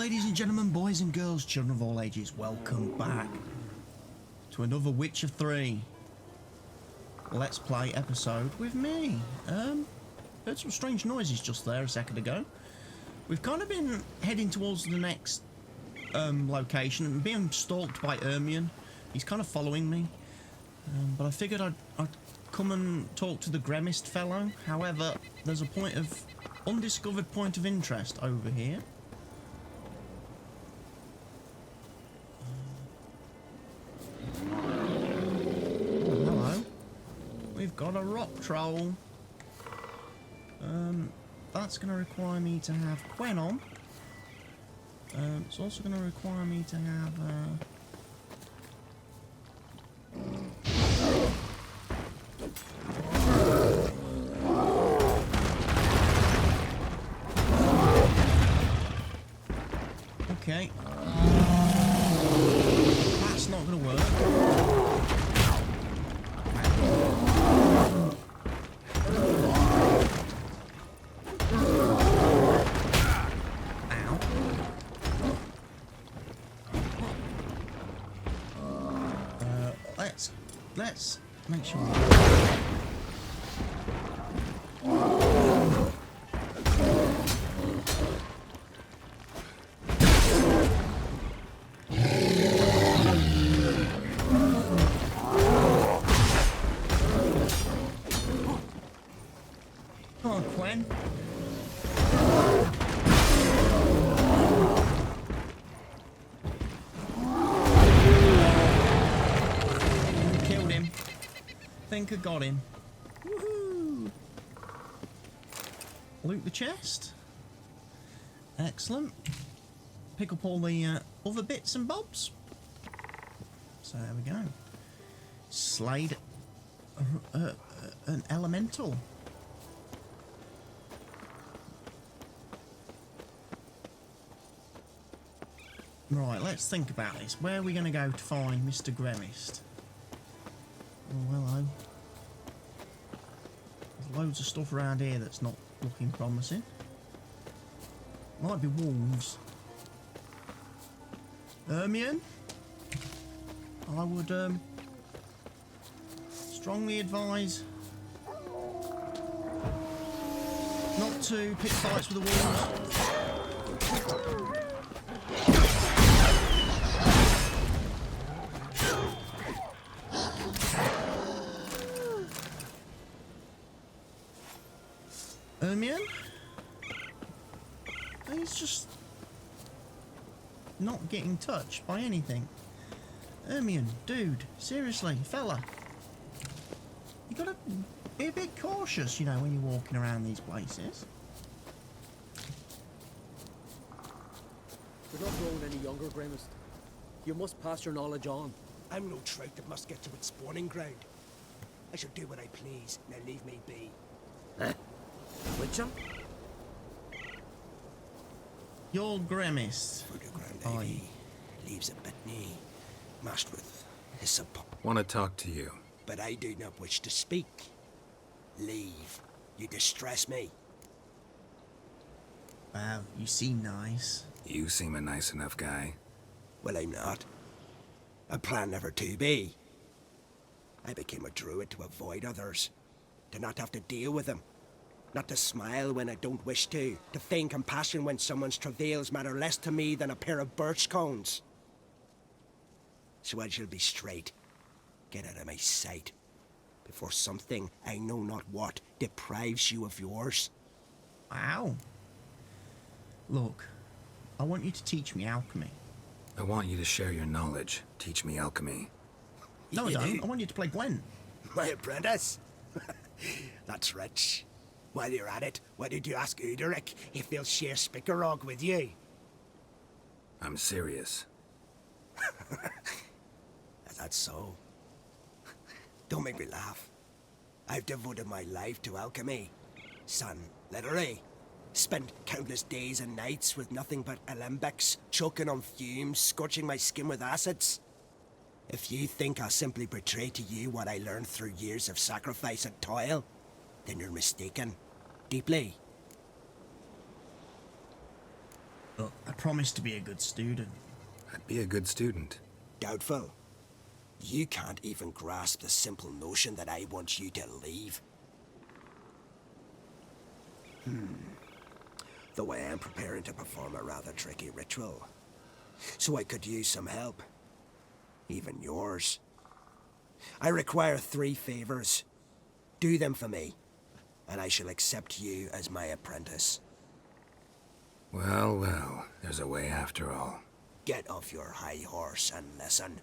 ladies and gentlemen, boys and girls, children of all ages, welcome back to another Witcher 3 Let's Play episode with me. Heard some strange noises just there a second ago. We've kind of been heading towards the next location and being stalked by Ermion. He's kind of following me, but I figured I'd come and talk to the Gremist fellow. However, there's a undiscovered point of interest over here. We've got a rock troll. That's going to require me to have Gwen on. It's also going to require me to have... Okay. That's not going to work. Let's make sure. Come on, Gwen. I think I got him. Woohoo! Loot the chest. Excellent. Pick up all the other bits and bobs. So there we go. Slayed an elemental. Right, let's think about this. Where are we going to go to find Mr. Gremist? Oh, hello. There's loads of stuff around here that's not looking promising. Might be wolves. Ermion? I would strongly advise not to pick fights with the wolves. Ermion? He's just not getting touched by anything. Ermion, dude, seriously, fella. You gotta be a bit cautious, you know, when you're walking around these places. You're not growing any younger, Gremist. You must pass your knowledge on. I'm no trout that must get to its spawning ground. I shall do what I please, now leave me be. Huh? Witcher? You're Gremist. For the Grand Ivy leaves a bitney, mashed with hyssop. Want to talk to you. But I do not wish to speak. Leave. You distress me. Wow, you seem nice. You seem a nice enough guy. Well, I'm not. I plan never to be. I became a druid to avoid others, to not have to deal with them. Not to smile when I don't wish to feign compassion when someone's travails matter less to me than a pair of birch cones. So I shall be straight. Get out of my sight, before something, I know not what, deprives you of yours. Wow. Look, I want you to teach me alchemy. I want you to share your knowledge. Teach me alchemy. No, I don't. I want you to play Gwent. My apprentice? That's rich. While you're at it, why did you ask Uderic if they'll share Spickerog with you? I'm serious. Is that so? Don't make me laugh. I've devoted my life to alchemy. Son, literally. Spent countless days and nights with nothing but alembics, choking on fumes, scorching my skin with acids. If you think I'll simply betray to you what I learned through years of sacrifice and toil, then you're mistaken. Deeply. Look, I promised to be a good student. I'd be a good student. Doubtful. You can't even grasp the simple notion that I want you to leave. Though I am preparing to perform a rather tricky ritual. So I could use some help. Even yours. I require 3 favors. Do them for me, and I shall accept you as my apprentice. Well, well, there's a way after all. Get off your high horse and listen.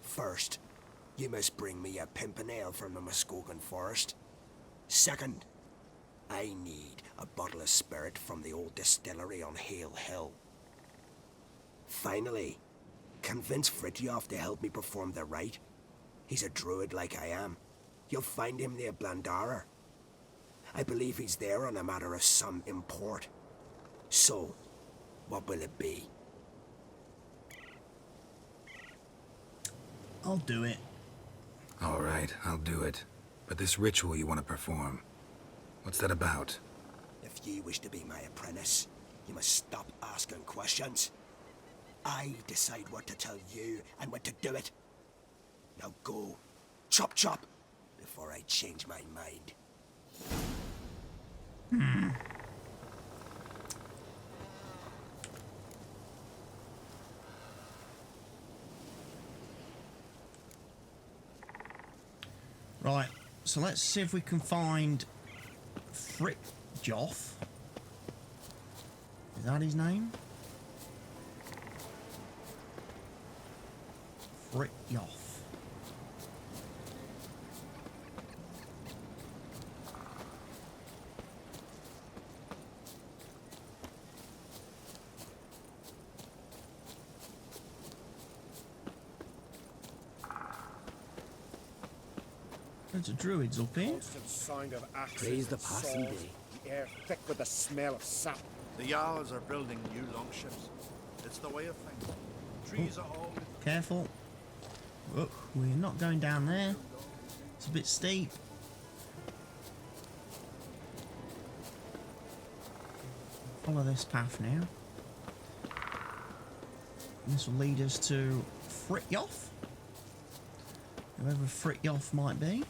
First, you must bring me a pimpernel from the Muskogan forest. Second, I need a bottle of spirit from the old distillery on Hale Hill. Finally, convince Fritjof to help me perform the rite. He's a druid like I am. You'll find him near Blandara. I believe he's there on a matter of some import. So, what will it be? I'll do it. All right, I'll do it. But this ritual you want to perform, what's that about? If you wish to be my apprentice, you must stop asking questions. I decide what to tell you and when to do it. Now go. Chop chop. Before I change my mind. Right, so let's see if we can find Fritjof. Is that his name? Fritjof. There's a druids up here. Constant sound of axes Praise the and passing saws, day. The air thick with the smell of sap. The Jarls are building new longships. It's the way of things. Trees are all... Careful. Oh, we're not going down there. It's a bit steep. Follow this path now. This will lead us to Fritjof. Whoever Fritjof might be.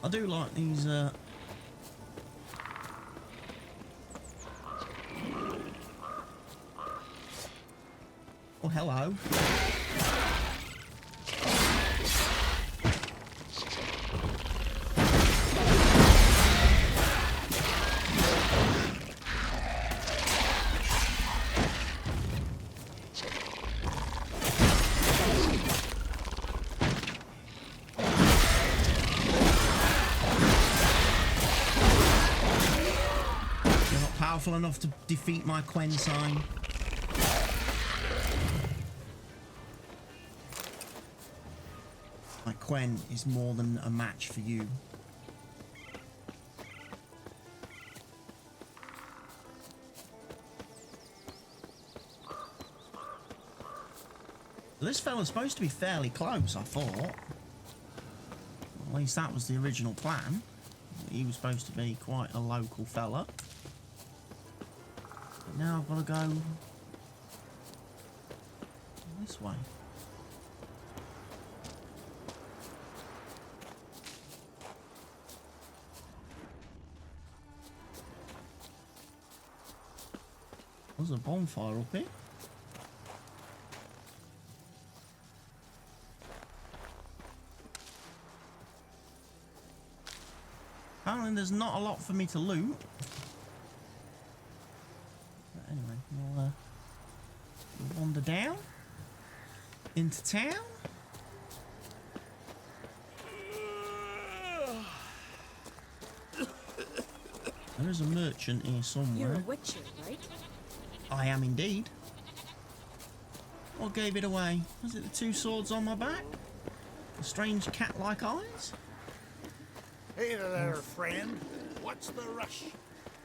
I do like these, oh, hello. Powerful enough to defeat my Quen sign. My Quen is more than a match for you. This fella's supposed to be fairly close, I thought. Well, at least that was the original plan. He was supposed to be quite a local fella. Now I've got to go this way. There's a bonfire up here. Apparently there's not a lot for me to loot. Anyway, we'll wander down into town. There is a merchant here somewhere. You're a witcher, right? I am indeed. What gave it away? Was it the two swords on my back? The strange cat-like eyes? Hey there, friend. What's the rush?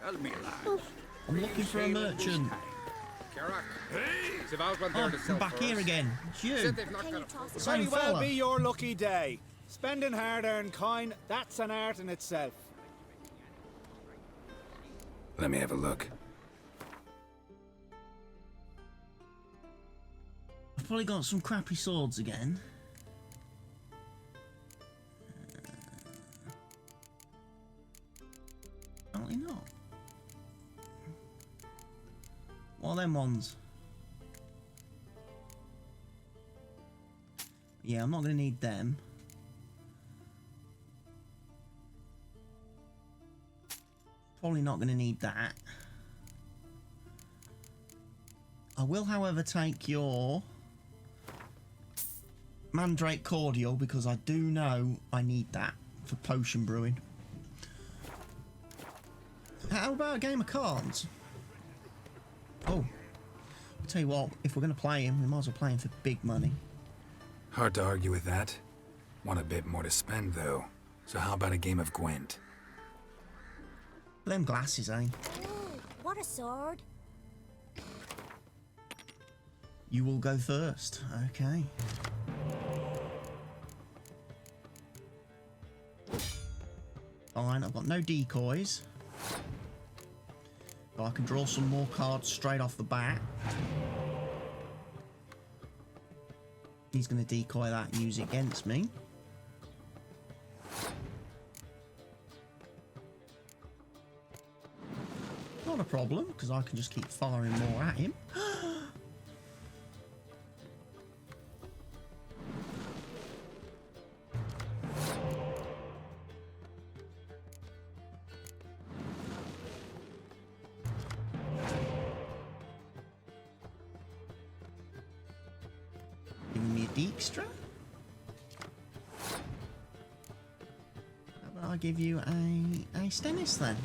Tell me, lads. I'm looking for a merchant. Oh, I'm back here again. It's you. Same Very well fella. be your lucky day. Spending hard-earned coin, that's an art in itself. Let me have a look. I've probably got some crappy swords again. Apparently not. What are them ones? Yeah, I'm not going to need them. Probably not going to need that. I will, however, take your Mandrake Cordial because I do know I need that for potion brewing. How about a game of cards? Oh, I'll tell you what, if we're going to play him, we might as well play him for big money. Hard to argue with that. Want a bit more to spend, though. So how about a game of Gwent? Them glasses, eh? Ooh, what a sword. You will go first. Okay. Fine, I've got no decoys. But I can draw some more cards straight off the bat. He's going to decoy that and use it against me. Not a problem, because I can just keep firing more at him. Giving me a Dijkstra. How about I give you a Stennis then?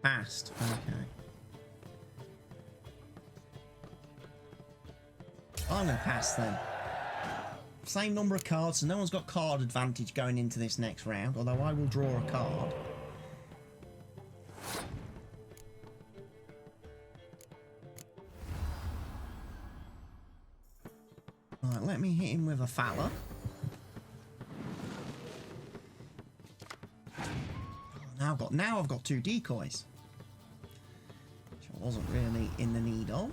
Passed. Okay. I'm going to pass then. Same number of cards, so no one's got card advantage going into this next round, although I will draw a card. Right, let me hit him with a Fowler. Now I've got two decoys, which I wasn't really in the need of.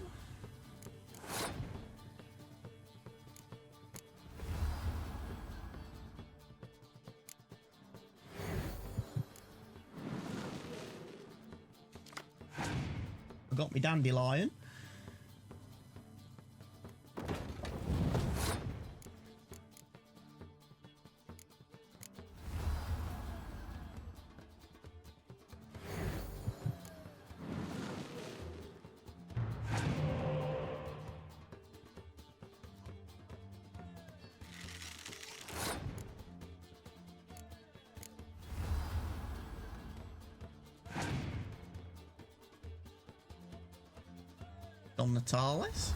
I got my dandelion. Don Natalis.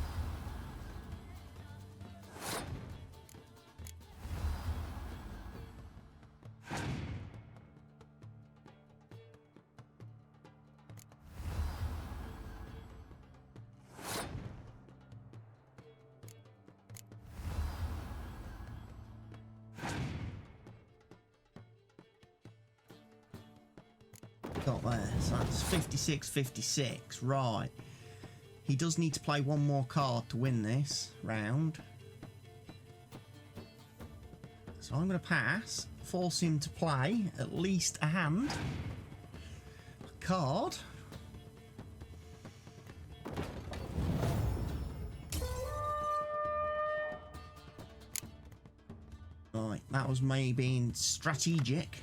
Got there, so that's 56-56, right. He does need to play one more card to win this round. So I'm going to pass, force him to play at least a hand. A card. Right, that was me being strategic.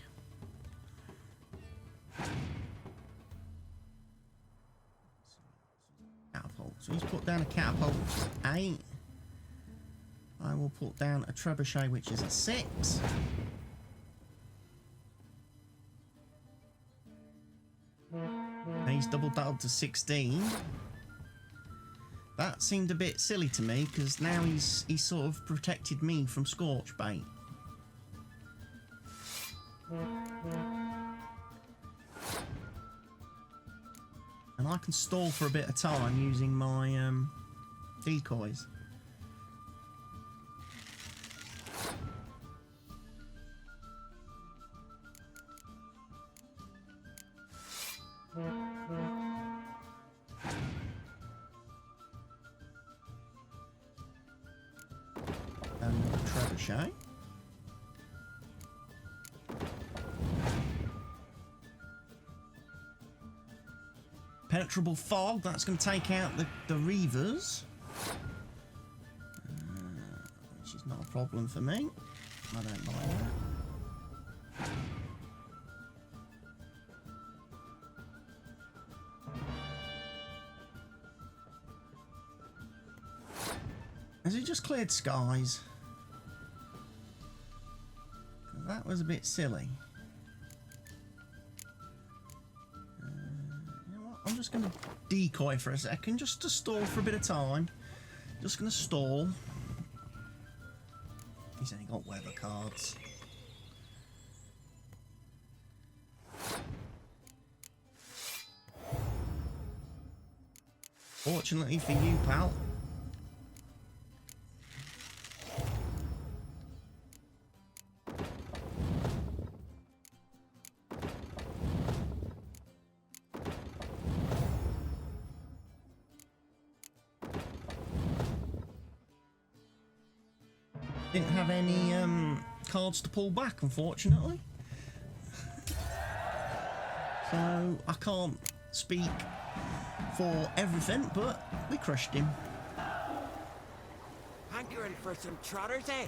8. I will put down a trebuchet, which is a 6. He's doubled that up to 16. That seemed a bit silly to me, because now he's sort of protected me from scorch bait. And I can stall for a bit of time using my decoys. Another trebuchet. Penetrable fog, that's going to take out the reavers. Which is not a problem for me. I don't mind that. Has it just cleared skies? That was a bit silly. I'm just going to decoy for a second, just to stall for a bit of time. Just going to stall. He's only got weather cards. Fortunately for you, pal. Didn't have any cards to pull back, unfortunately. So I can't speak for everything, but we crushed him. Hankering for some trotters, eh?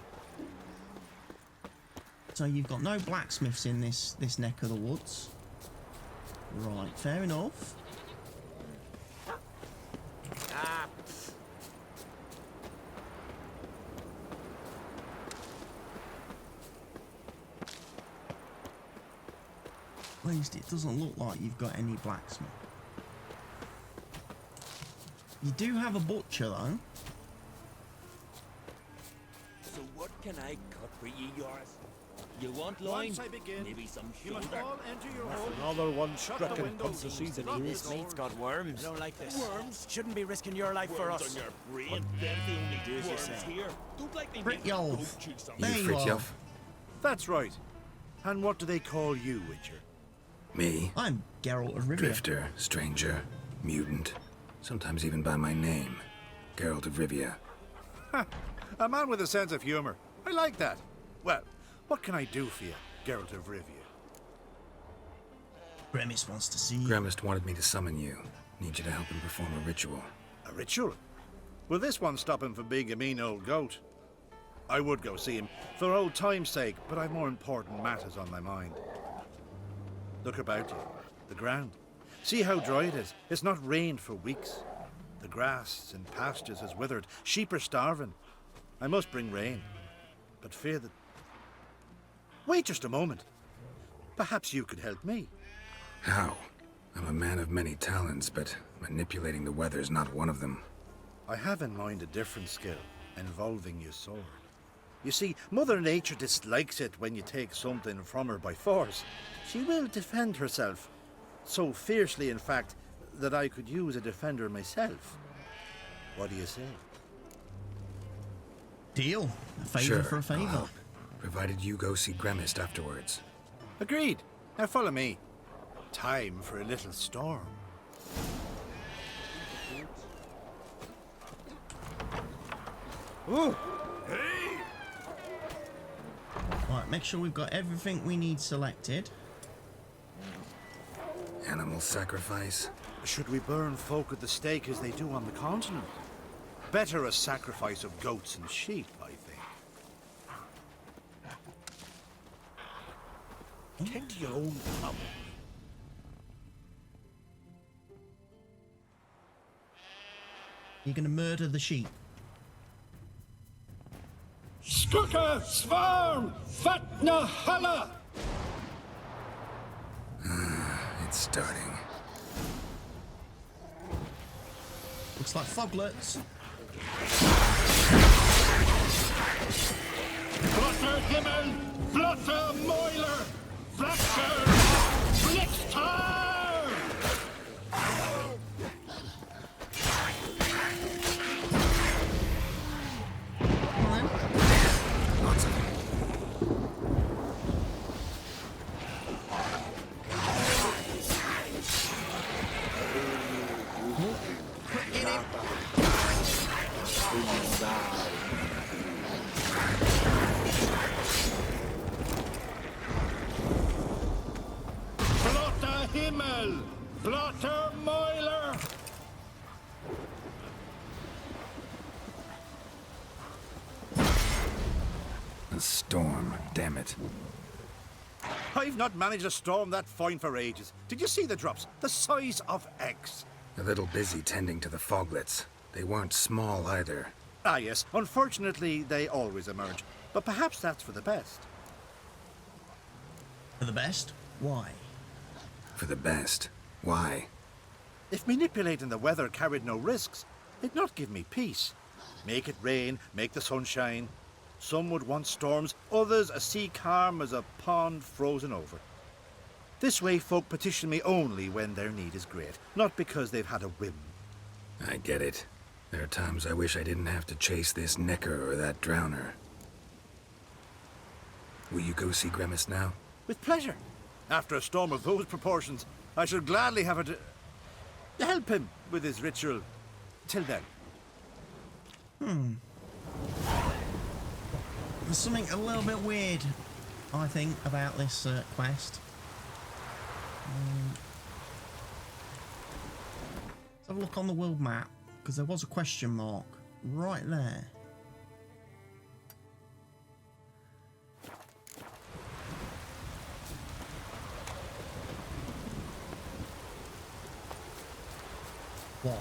So you've got no blacksmiths in this neck of the woods. Right, fair enough. Ah, At least it doesn't look like you've got any blacksmith. You do have a butcher, though. So what can I cut for ye, yours? You want loin? Once I begin, Maybe some you must shoulder. all enter your That's homes. another one Shut the stricken windows comes the and season. lock the This meat's doors. got worms. I don't like this. Worms? Shouldn't be risking your life for Worms us. on your brain. They're the only Do as you worms say. here. Don't like me Fritjof. making goat cheese on There You you are. Fritjof? That's right. And what do they call you, Witcher? Me? I'm Geralt of Rivia. Drifter, stranger, mutant. Sometimes even by my name. Geralt of Rivia. A man with a sense of humour. I like that. Well, what can I do for you, Geralt of Rivia? Gremist wants to see you. Gremist wanted me to summon you. Need you to help him perform a ritual. A ritual? Will this one stop him from being a mean old goat? I would go see him, for old time's sake, but I've more important matters on my mind. Look about you. The ground. See how dry it is. It's not rained for weeks. The grass in pastures has withered. Sheep are starving. I must bring rain, but fear that... Wait just a moment. Perhaps you could help me. How? I'm a man of many talents, but manipulating the weather's not one of them. I have in mind a different skill, involving your sword. You see, Mother Nature dislikes it when you take something from her by force. She will defend herself. So fiercely, in fact, that I could use a defender myself. What do you say? Deal. A favour Sure, for a I'll favour. help. Provided you go see Gremist afterwards. Agreed. Now follow me. Time for a little storm. ooh, Right, make sure we've got everything we need selected. Animal sacrifice? Should we burn folk at the stake as they do on the continent? Better a sacrifice of goats and sheep, I think. Tend to your own pub. You're going to murder the sheep. Stuka Svarm Fatna Hala! It's starting. Looks like foglets. Blotter Himmel! Blotter Moiler! Flasher! Blitztar! Lots of them. Blotter Himmel! Blotter Moiler! A storm, damn it. I've not managed a storm that fine for ages. Did you see the drops? The size of eggs. A little busy tending to the foglets. They weren't small either. Ah, yes. Unfortunately, they always emerge. But perhaps that's for the best. For the best? Why? For the best. Why? If manipulating the weather carried no risks, it'd not give me peace. Make it rain, make the sun shine. Some would want storms, others a sea calm as a pond frozen over. This way folk petition me only when their need is great, not because they've had a whim. I get it. There are times I wish I didn't have to chase this necker or that drowner. Will you go see Gremist now? With pleasure. After a storm of those proportions, I should gladly have it to help him with his ritual. Till then. There's something a little bit weird, I think, about this quest. Let's have a look on the world map, because there was a question mark right there. What?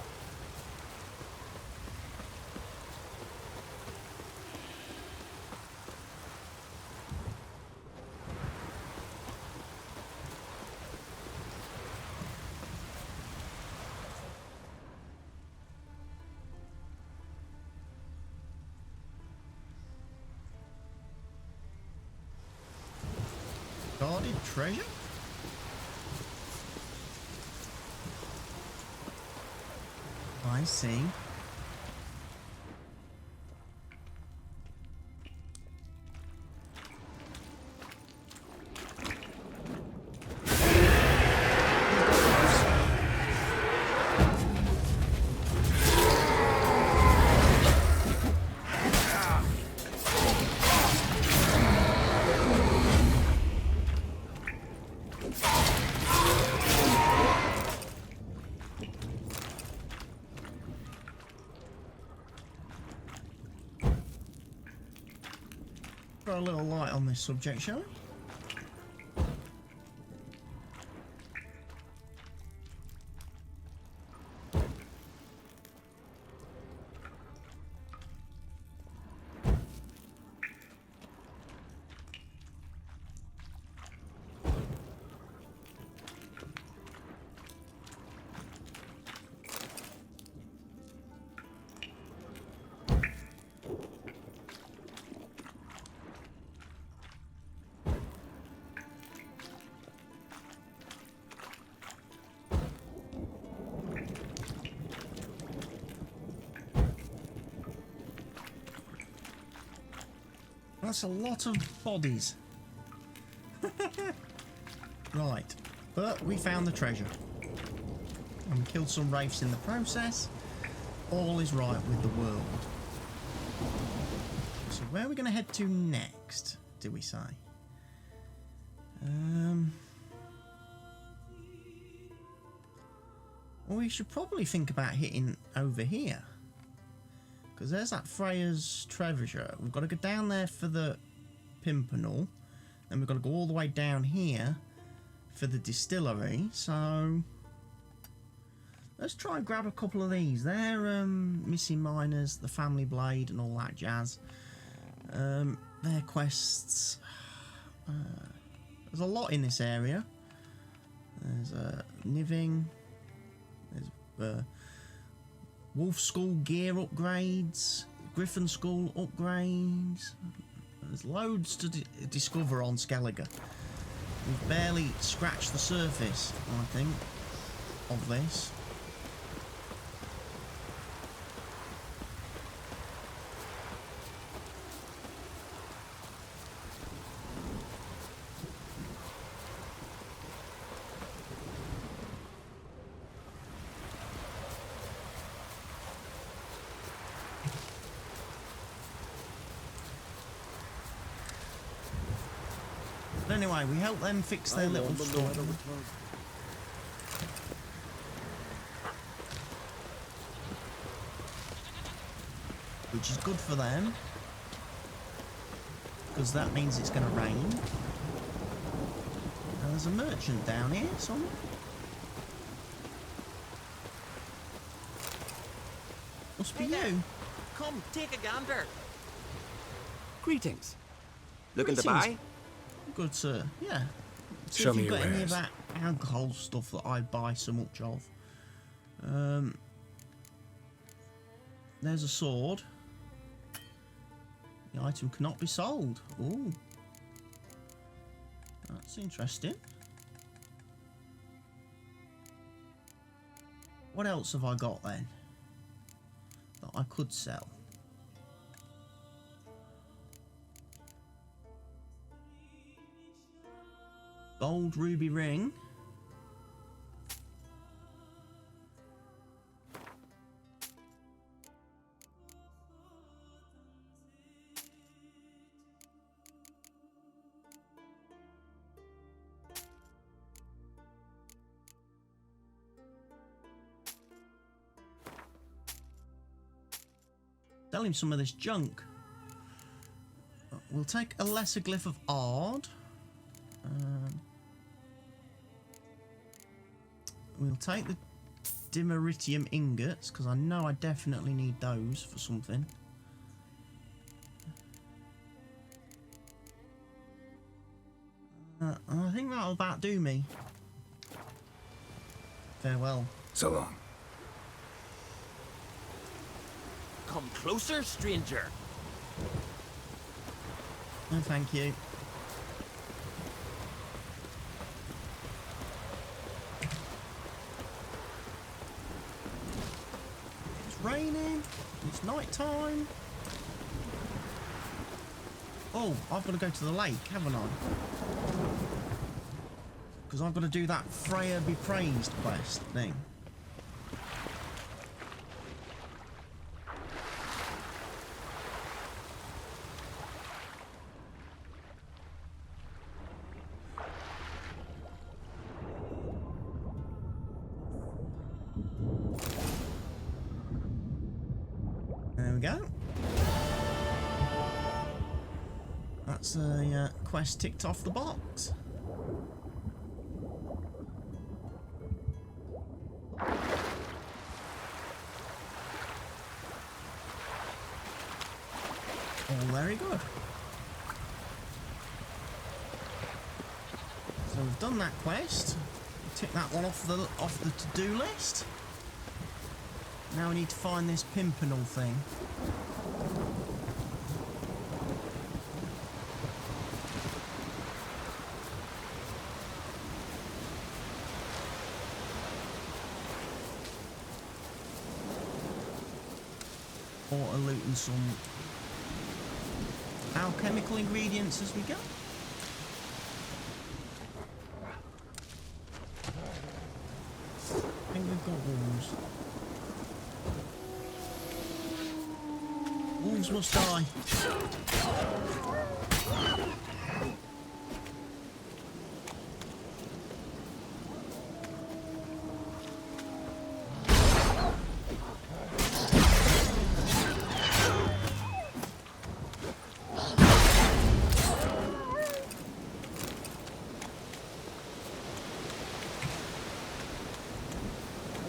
Guarded treasure? I see. Throw a little light on this subject, shall we? That's a lot of bodies. Right, but we found the treasure. And we killed some wraiths in the process. All is right with the world. So where are we going to head to next, do we say? Well, we should probably think about hitting over here. Because there's that Freya's treasure. We've got to go down there for the Pimpernel. Then we've got to go all the way down here for the distillery. So let's try and grab a couple of these. They're missing miners, the family blade and all that jazz. Their quests. There's a lot in this area. There's Niving. There's Wolf Skull gear upgrades. Griffin Skull upgrades. There's loads to discover on Skellige. We've barely scratched the surface, I think, of this. But anyway, we help them fix their little storm. Which is good for them. Because that means it's going to rain. And there's a merchant down here somewhere. Must be you. Come, take a gander. Greetings. Looking to Greetings. buy? Good, sir. Yeah. See Show if me you've your got any wares. of that alcohol stuff that I buy so much of. There's a sword. The item cannot be sold. Ooh. That's interesting. What else have I got then that I could sell? Gold ruby ring. Sell him some of this junk. We'll take a lesser glyph of Ard. We'll take the dimeritium ingots, because I know I definitely need those for something. I think that'll about do me. Farewell. So long. Come closer, stranger. No, thank you. It's raining. It's night time. Oh, I've got to go to the lake, haven't I? Because I've got to do that Freya be praised quest thing. There we go. That's a quest ticked off the box. All very good. So we've done that quest. Tick that one off the to-do list. Now we need to find this pimpernel thing. Or looting some alchemical ingredients as we go. I think we've got wolves. Wolves must die.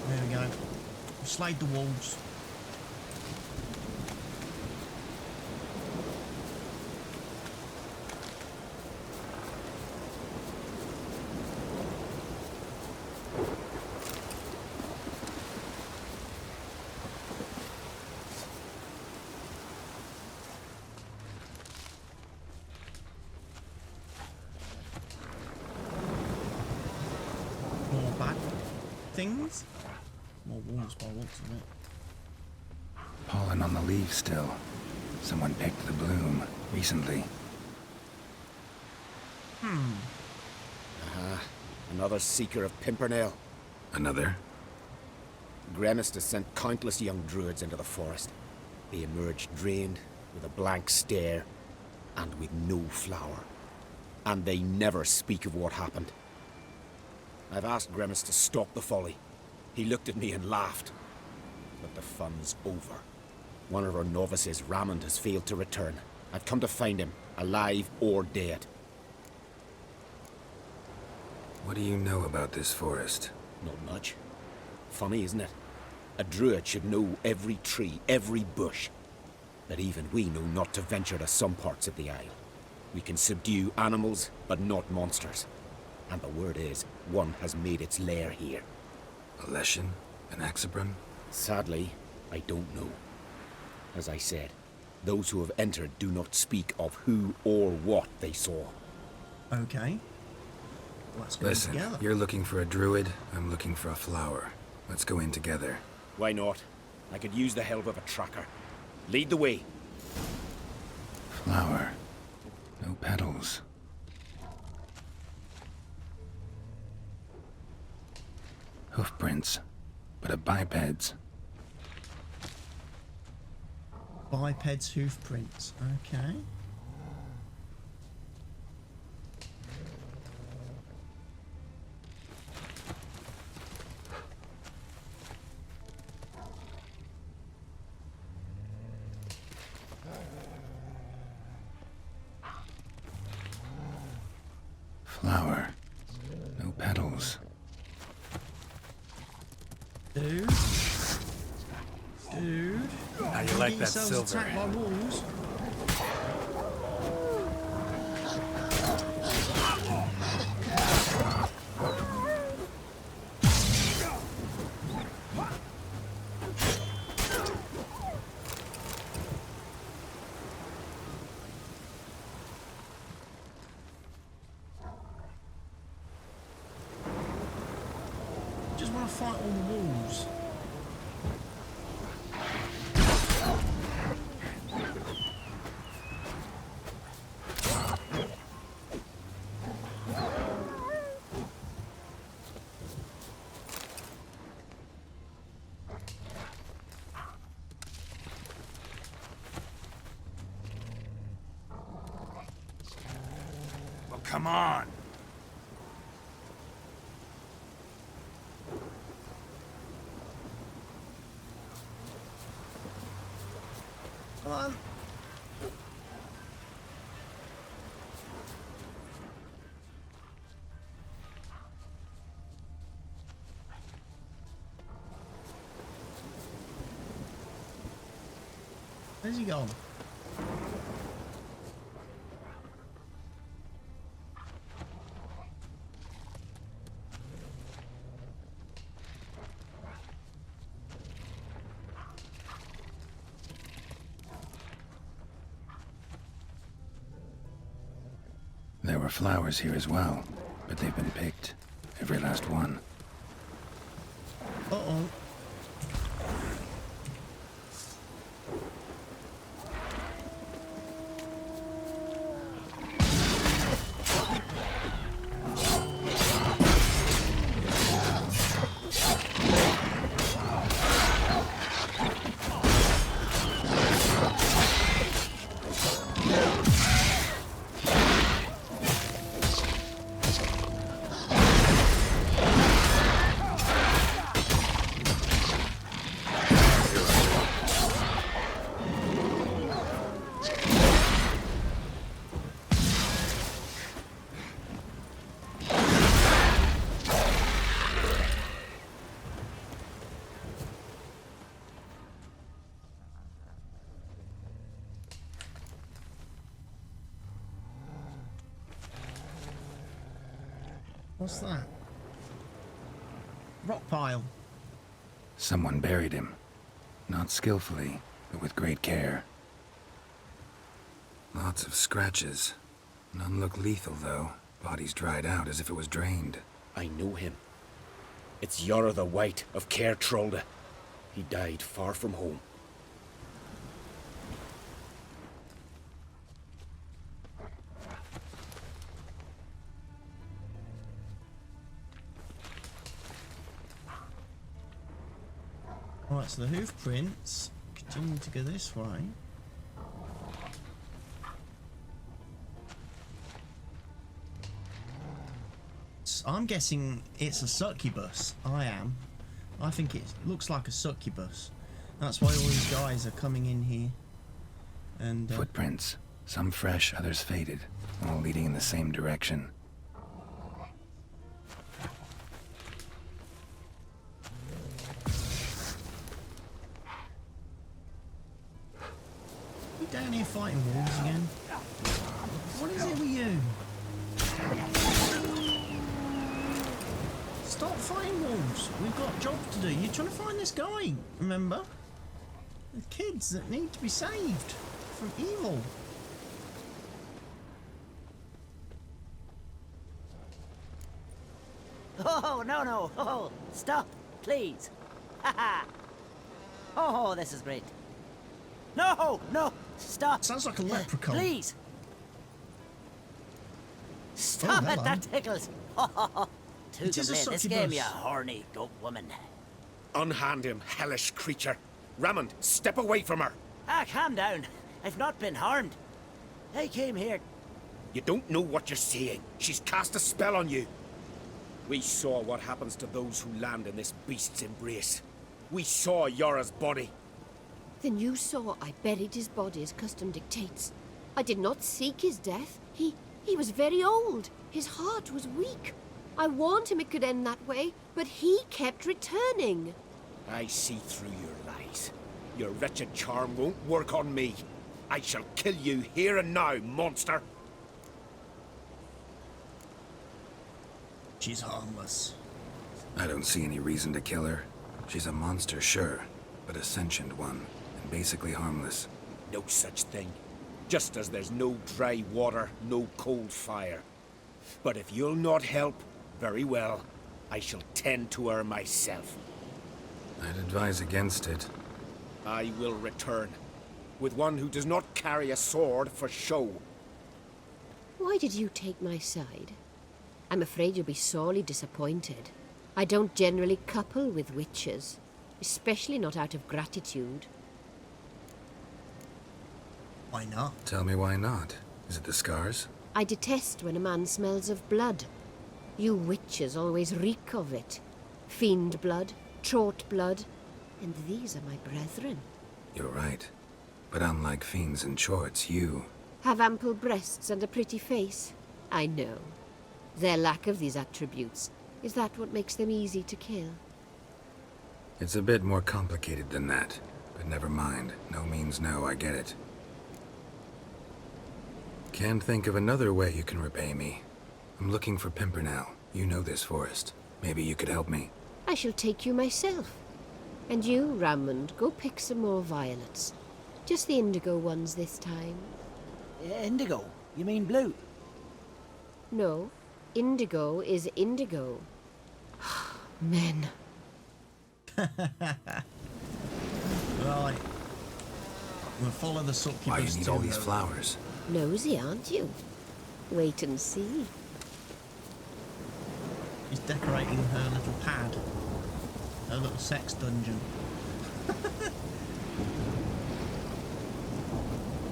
There we go. We've slayed the wolves. things. More walls by the looks of it. Pollen on the leaves still. Someone picked the bloom recently. Another seeker of Pimpernel. Another? Gremist has sent countless young druids into the forest. They emerge drained, with a blank stare, and with no flower. And they never speak of what happened. I've asked Gremist to stop the folly. He looked at me and laughed. But the fun's over. One of our novices, Ramond, has failed to return. I've come to find him, alive or dead. What do you know about this forest? Not much. Funny, isn't it? A druid should know every tree, every bush. But even we know not to venture to some parts of the isle. We can subdue animals, but not monsters. And the word is, one has made its lair here. A Leshen? An Axabron? Sadly, I don't know. As I said, those who have entered do not speak of who or what they saw. Okay. Let's go Listen, together. you're looking for a druid, I'm looking for a flower. Let's go in together. Why not? I could use the help of a tracker. Lead the way. Flower. No petals. Hoofprints, but a biped's. Biped's hoof prints. Okay. Flower. No petals. Dude. Dude. How you Don't like get that yourselves silver? attacked by wolves. Just want to fight all the wolves. Well, come on. Come on. Where's he gone? There were flowers here as well, but they've been picked. Every last one. Uh-oh. What's that? Rock pile. Someone buried him. Not skillfully, but with great care. Lots of scratches. None look lethal, though. Body's dried out as if it was drained. I know him. It's Yara the White of Caer Trolda. He died far from home. Alright, so the hoof prints continue to go this way. I'm guessing it's a succubus. I am. I think it looks like a succubus. That's why all these guys are coming in here. And Footprints. Some fresh, others faded. All leading in the same direction. You down here fighting wolves again? What is it with you? Stop fighting wolves. We've got jobs to do. You're trying to find this guy, remember? The kids that need to be saved from evil. Oh, no. Oh, stop, please. Haha. Oh, this is great. No, stop. Sounds like a leprechaun. Please. Stop it, hello. that tickles. Too It is a complete. This succubus. game, you horny goat woman. Unhand him, hellish creature. Raymond, step away from her. Ah, calm down. I've not been harmed. I came here. You don't know what you're saying. She's cast a spell on you. We saw what happens to those who land in this beast's embrace. We saw Yara's body. Then you saw I buried his body as custom dictates. I did not seek his death. He was very old. His heart was weak. I warned him it could end that way, but he kept returning. I see through your lies. Your wretched charm won't work on me. I shall kill you here and now, monster. She's harmless. I don't see any reason to kill her. She's a monster, sure, but a sentient one, and basically harmless. No such thing. Just as there's no dry water, no cold fire. But if you'll not help, very well. I shall tend to her myself. I'd advise against it. I will return, with one who does not carry a sword for show. Why did you take my side? I'm afraid you'll be sorely disappointed. I don't generally couple with witches, especially not out of gratitude. Why not? Tell me why not. Is it the scars? I detest when a man smells of blood. You witches always reek of it. Fiend blood, trot blood, and these are my brethren. You're right. But unlike fiends and chorts, you... Have ample breasts and a pretty face. I know. Their lack of these attributes, is that what makes them easy to kill? It's a bit more complicated than that. But never mind. No means no, I get it. Can't think of another way you can repay me. I'm looking for Pimpernel. You know this forest. Maybe you could help me. I shall take you myself. And you, Raymond, go pick some more violets. Just the indigo ones this time. Indigo? You mean blue? No, indigo is indigo. Men. Right. We'll follow the succubus. Why you need all these flowers? Nosy, aren't you? Wait and see. She's decorating her little pad. Her little sex dungeon.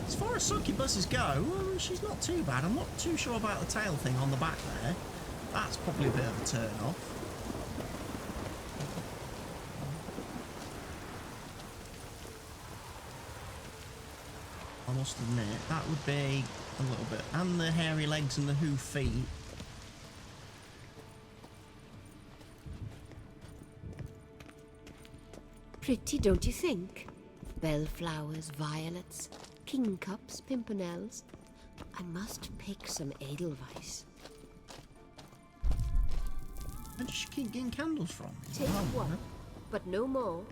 As far as succubuses go, she's not too bad. I'm not too sure about the tail thing on the back there. That's probably a bit of a turn off. I must admit, that would be a little bit. And the hairy legs and the hoof feet. Pretty, don't you think? Bellflowers, violets, kingcups, pimpernels. I must pick some edelweiss. Where does she keep getting candles from? Take one, but no more.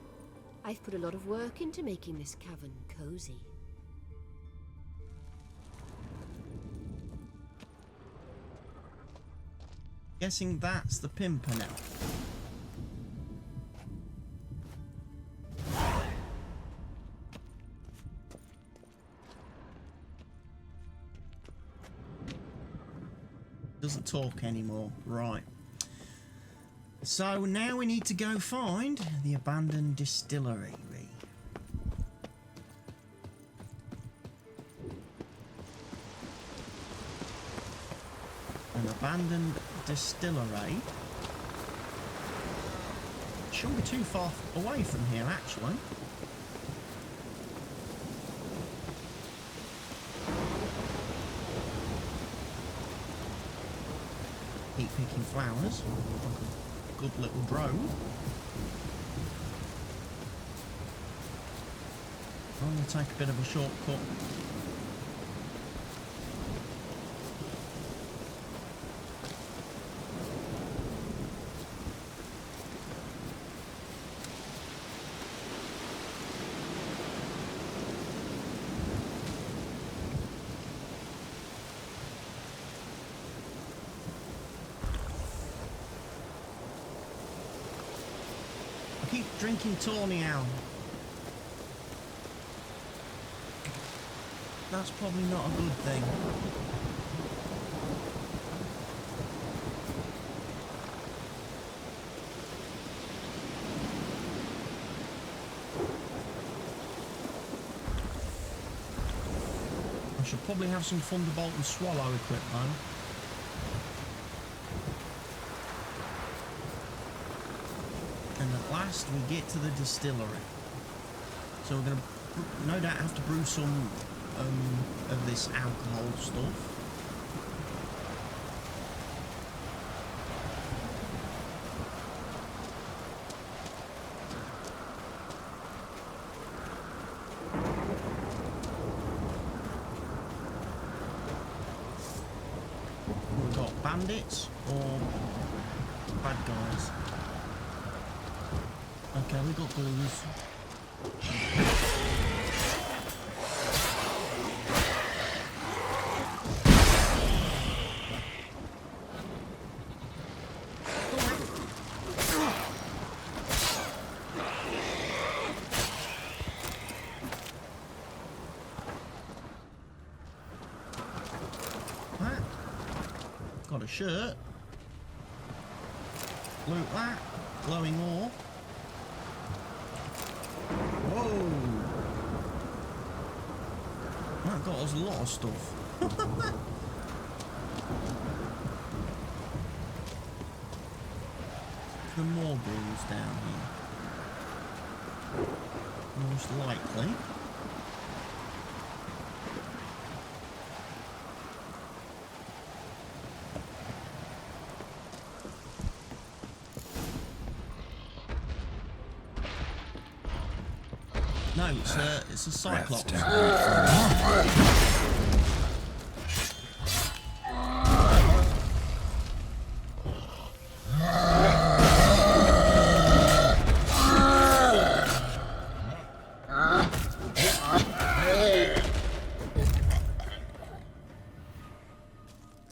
I've put a lot of work into making this cavern cozy. Guessing that's the Pimpernel. Doesn't talk anymore. Right. So now we need to go find the abandoned distillery. An abandoned distillery. Shouldn't be too far away from here, actually. Keep picking flowers. Good little drone. I'm going to take a bit of a shortcut. Keep drinking Tawny Owl. That's probably not a good thing. I should probably have some Thunderbolt and Swallow equipped though. Last we get to the distillery, so we're going to no doubt have to brew some of this alcohol stuff. We've got bandits or bad guys. Okay, we got ghouls. That. Got a shirt. Loot that. Glowing ore. Whoa! That got us a lot of stuff. The more ghouls down here. Most likely. No, it's a Cyclops.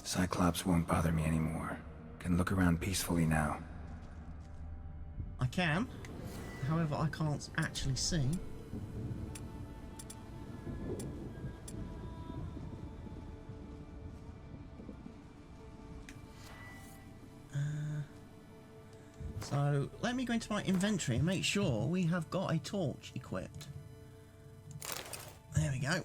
Cyclops won't bother me anymore. Can look around peacefully now. I can. However, I can't actually see. So let me go into my inventory and make sure we have got a torch equipped. There we go.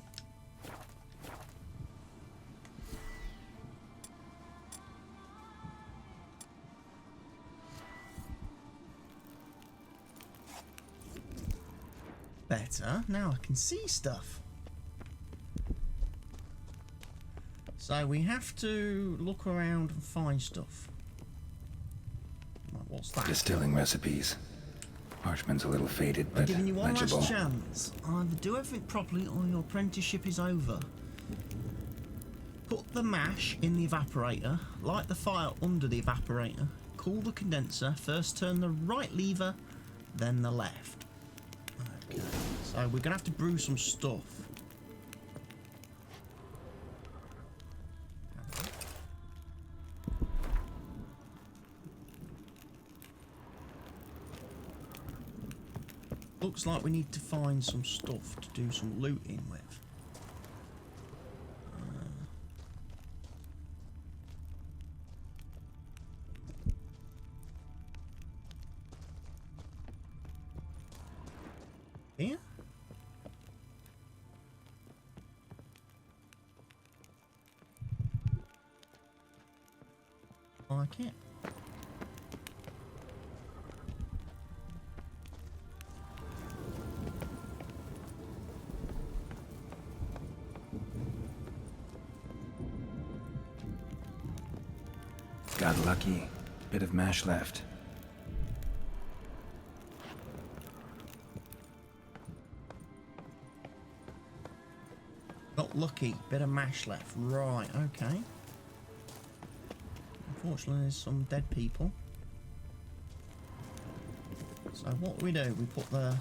Better. Now I can see stuff. So we have to look around and find stuff. What's that? Distilling recipes. Parchment's a little faded, but I'm giving you one legible. last chance. Either do everything properly or your apprenticeship is over. Put the mash in the evaporator, light the fire under the evaporator, cool the condenser, first turn the right lever, then the left. Okay, so we're going to have to brew some stuff. Looks like we need to find some stuff to do some looting with. Here? Like it. Got lucky. Bit of mash left. Got lucky. Bit of mash left. Right, okay. Unfortunately, there's some dead people. So what we do, we put the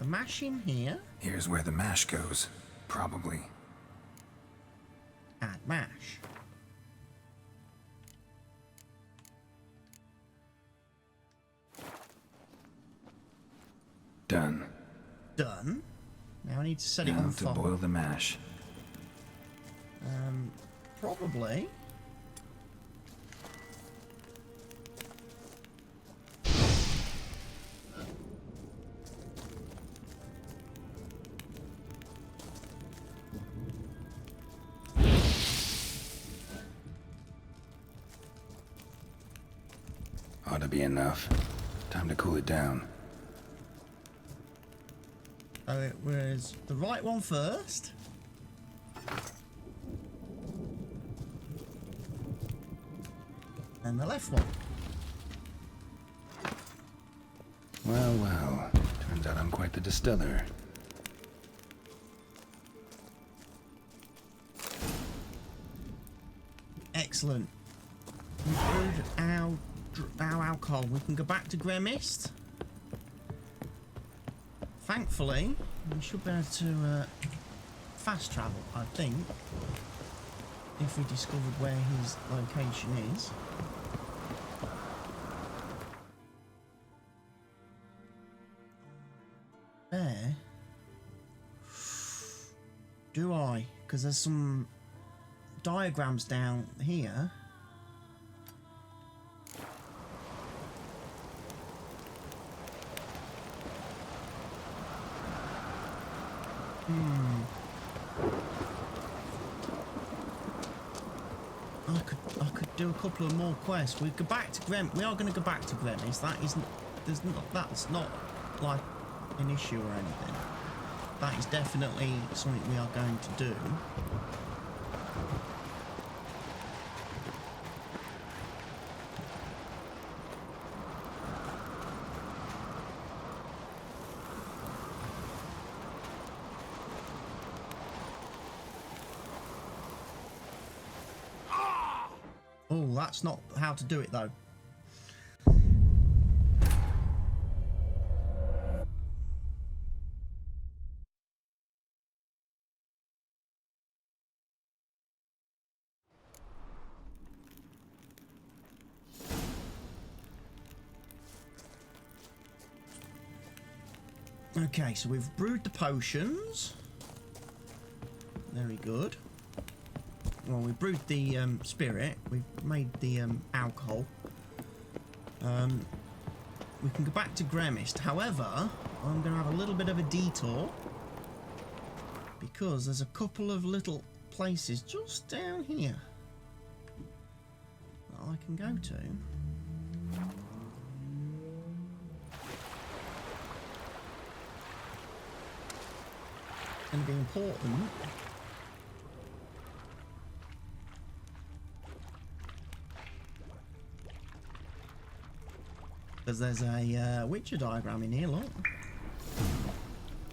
mash in here. Here's where the mash goes. Probably. Add mash. Done. Done. Now I need to set it Now on to fire. boil the mash. Probably. Ought to be enough. Time to cool it down. So it was the right one first. And the left one. Well, well. Turns out I'm quite the distiller. Excellent. We brewed our alcohol. We can go back to Gremist. Thankfully, we should be able to fast travel, I think, if we discovered where his location is. There. Do I? Because there's some diagrams down here. I could do a couple of more quests. We go back to We are going to go back to Gremist. That isn't. That's not like an issue or anything. That is definitely something we are going to do. Oh, that's not how to do it though. Okay, so we've brewed the potions. Very good. Well, we brewed the spirit. We've made the alcohol. We can go back to Gremist. However, I'm going to have a little bit of a detour because there's a couple of little places just down here that I can go to. It's going to be important. Because there's a Witcher diagram in here, look.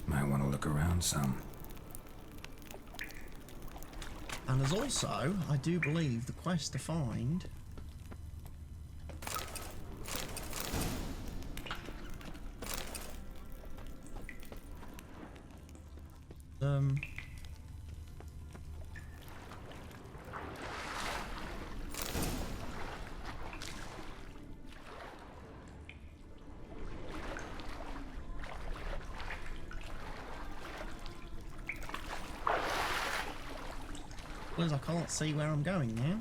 Might want to look around some. And there's also, I do believe, the quest to find because I can't see where I'm going now.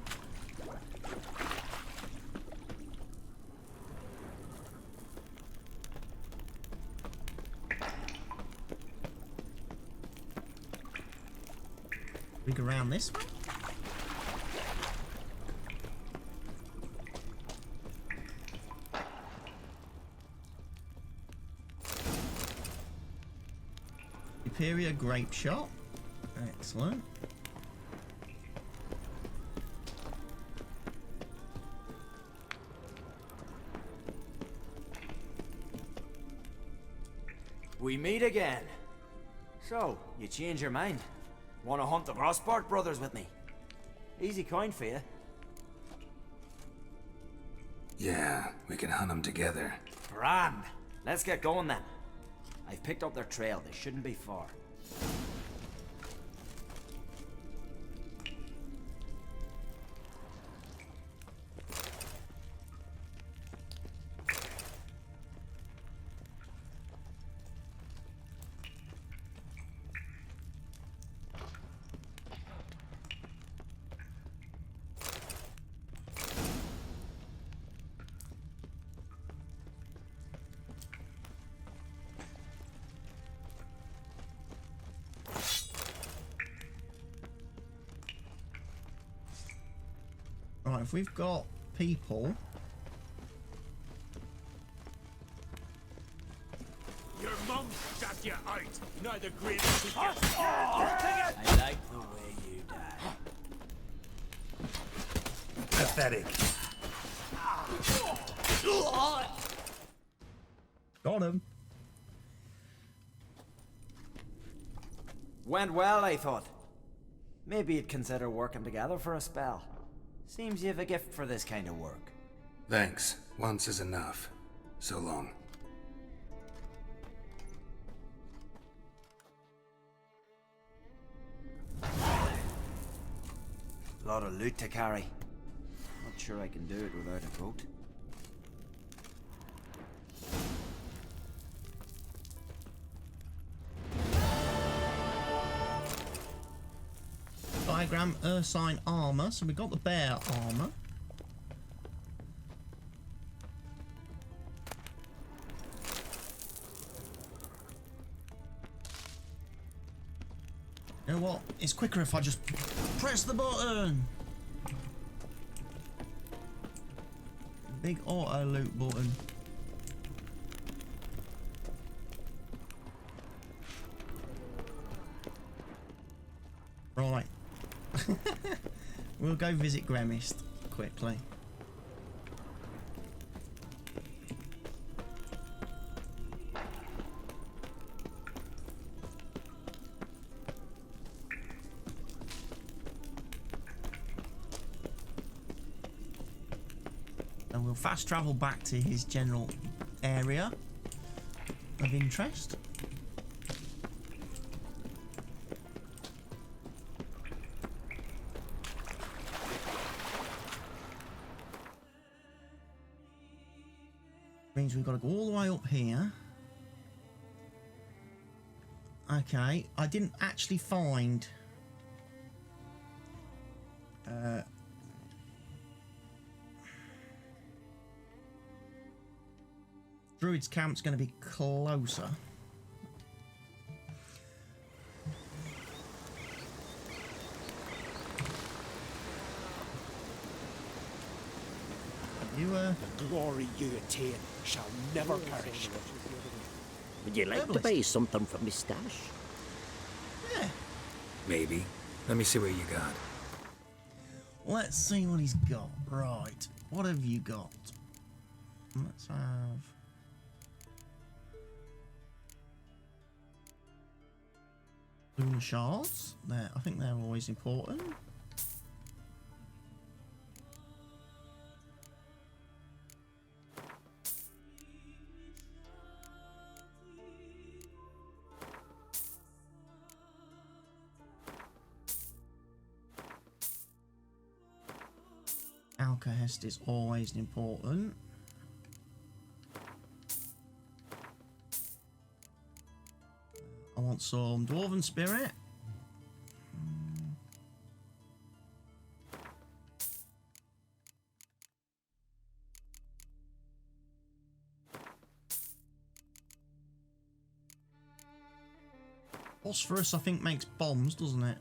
dig around this way. Superior grape shop. Excellent. We meet again. So, you change your mind? Want to hunt the Grossport brothers with me? Easy coin for you. Yeah, we can hunt them together. Grand. Let's get going then. I've picked up their trail. They shouldn't be far. Right, if we've got people. Your mum shut you out. Neither great I like the way you die. Pathetic. Got him. Went well, I thought. Maybe you'd consider working together for a spell. Seems you have a gift for this kind of work. Thanks. Once is enough. So long. Lot of loot to carry. Not sure I can do it without a boat. Diagram Ursine armor. So we got the bear armor. You know what? It's quicker if I just press the button. Big auto loot button. Right. We'll go visit Gremist quickly. And we'll fast travel back to his general area of interest. Means we've got to go all the way up here. Okay, I didn't actually find Druid's camp's going to be closer. You The glory you attain shall never perish. Would you like to buy something from my stash? Yeah. Maybe. Let me see what you got. Let's see what he's got. Right. What have you got? Let's have... Lunar shards. There, I think they're always important. Alchemist is always important. I want some Dwarven Spirit. Phosphorus, I think, makes bombs, doesn't it?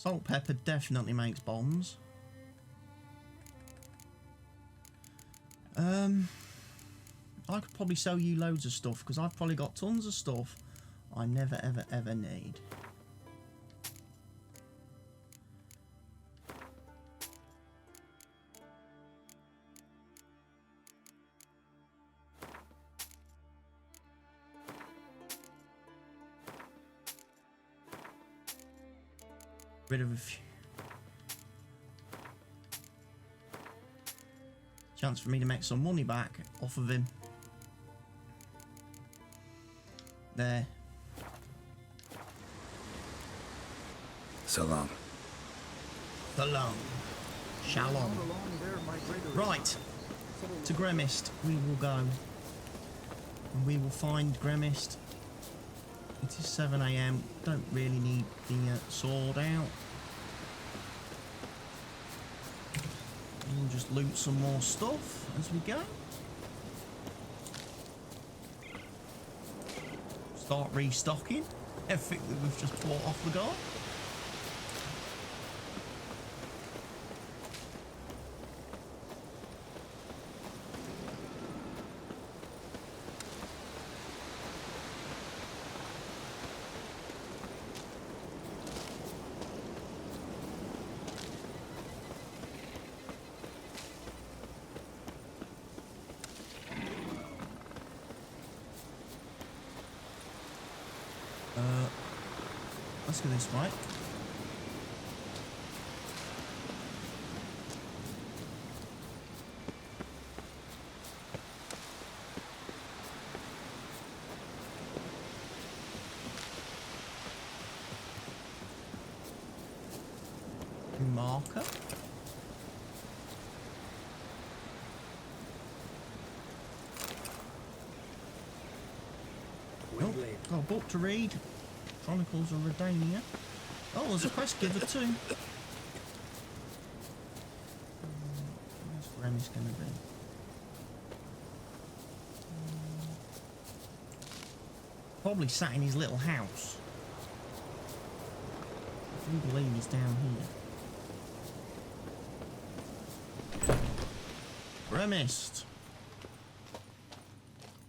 Salt pepper definitely makes bombs. I could probably sell you loads of stuff because I've probably got tons of stuff I never ever need. Rid of a few. Chance for me to make some money back off of him. There. So long. So long. Shalom. Right. To Gremist we will go. And we will find Gremist. It is 7 AM. Don't really need the sword out. We'll just loot some more stuff as we go. Start restocking everything that we've just bought off the guard. Let's go this way. Marker. Oh, got a book to read. Chronicles of Redania. Oh, there's a quest giver too. Where's Remy's gonna be? Probably sat in his little house. I do believe he's down here. Gremist.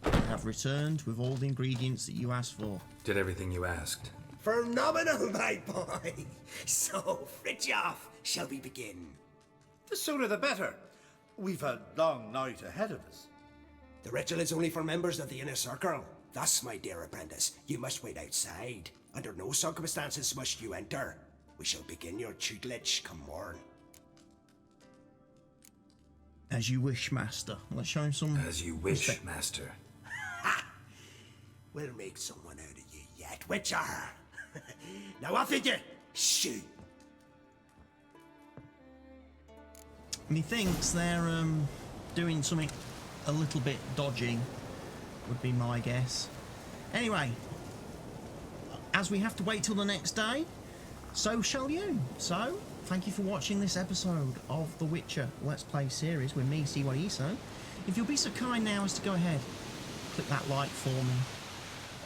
I have returned with all the ingredients that you asked for. Did everything you asked. Phenomenal, my boy. So, Fritjof, shall we begin? The sooner the better. We've a long night ahead of us. The ritual is only for members of the inner circle. Thus, my dear apprentice, you must wait outside. Under no circumstances must you enter. We shall begin your tutelage come morn. As you wish, master. Let's show him some. As you wish, respect. Master. Ha! We'll make someone out of you yet, Witcher. Now off with you. Shoot. Methinks they're doing something a little bit dodgy, would be my guess. Anyway, as we have to wait till the next day, so shall you. So, thank you for watching this episode of The Witcher Let's Play series with me, cwattyeso. If you'll be so kind now as to go ahead, click that like for me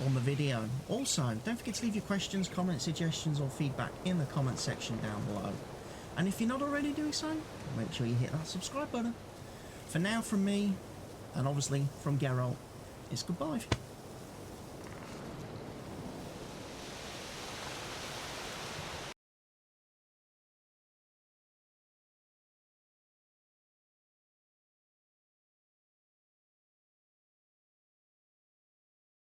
on the video. Also, don't forget to leave your questions, comments, suggestions or feedback in the comment section down below. And if you're not already doing so, make sure you hit that subscribe button. For now, from me, and obviously from Geralt, it's goodbye.